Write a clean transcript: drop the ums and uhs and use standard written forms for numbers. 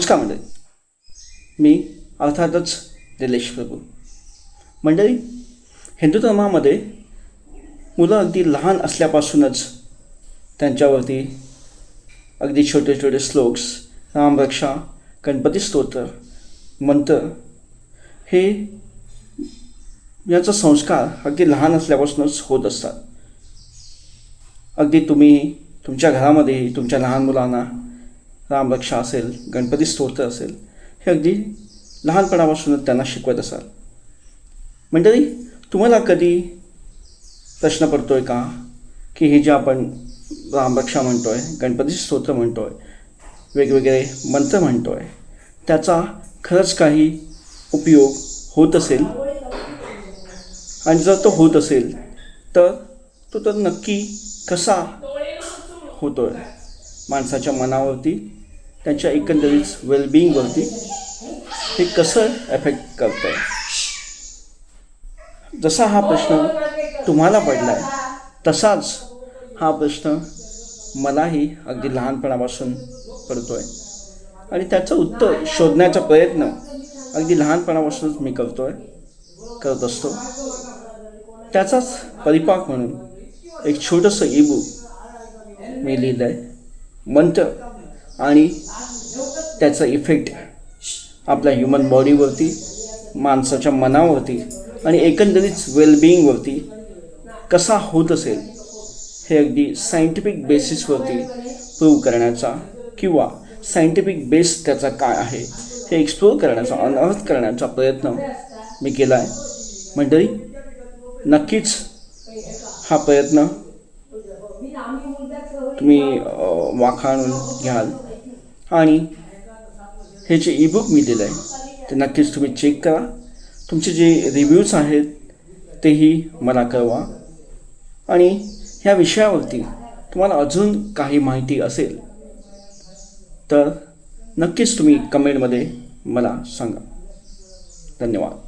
नमस्कार मंडळी, मी अर्थातच निलेश प्रभू. मंडळी, हिंदू धर्मामध्ये मुलं अगदी लहान असल्यापासूनच त्यांच्यावरती अगदी छोटे छोटे श्लोक्स, रामरक्षा, गणपती स्तोत्र, मंत्र हे याचा संस्कार अगदी लहान असल्यापासूनच होत असतात. अगदी तुम्ही तुमच्या घरामध्येही तुमच्या लहान मुलांना रामरक्षा असेल, गणपती स्तोत्र असेल, हे अगदी लहानपणापासूनच त्यांना शिकवत असाल. मंडळी, तुम्हाला कधी प्रश्न पडतो आहे का की हे जे आपण रामरक्षा म्हणतो आहे, गणपती स्तोत्र म्हणतो आहे, वेगवेगळे मंत्र म्हणतो आहे, त्याचा खरंच काही उपयोग होत असेल? आणि जर तो होत असेल तर तो नक्की कसा होतो आहे? माणसाच्या मनावरती, त्यांच्या एकंदरीत वेलबिईंगवरती हे कसं एफेक्ट करतं आहे? जसा हा प्रश्न तुम्हाला पडला आहे तसाच हा प्रश्न मलाही अगदी लहानपणापासून पडतो आहे आणि त्याचं उत्तर शोधण्याचा प्रयत्न अगदी लहानपणापासूनच मी करत असतो. त्याचाच परिपाक म्हणून एक छोटंसं ईबुक मी लिहिलं आहे. मंत्र आणि त्याचा इफेक्ट आपल्या ह्युमन बॉडीवरती, माणसाच्या मनावरती आणि एकंदरीत वेलबिईंगवरती कसा होत असेल हे अगदी सायंटिफिक बेसिसवरती प्रूव्ह करण्याचा किंवा सायंटिफिक बेस त्याचा काय आहे हे एक्सप्लोर करण्याचा, अनअर्थ करण्याचा प्रयत्न मी केला आहे. मंडळी, नक्कीच हा प्रयत्न तुम्ही वाखाणून घ्याल आणि हे जे ईबुक मी दिलं आहे ते नक्कीच तुम्ही चेक करा. तुमचे जे रिव्ह्यूज आहेत तेही मला कळवा आणि ह्या विषयावरती तुम्हाला अजून काही माहिती असेल तर नक्कीच तुम्ही कमेंटमध्ये मला सांगा. धन्यवाद.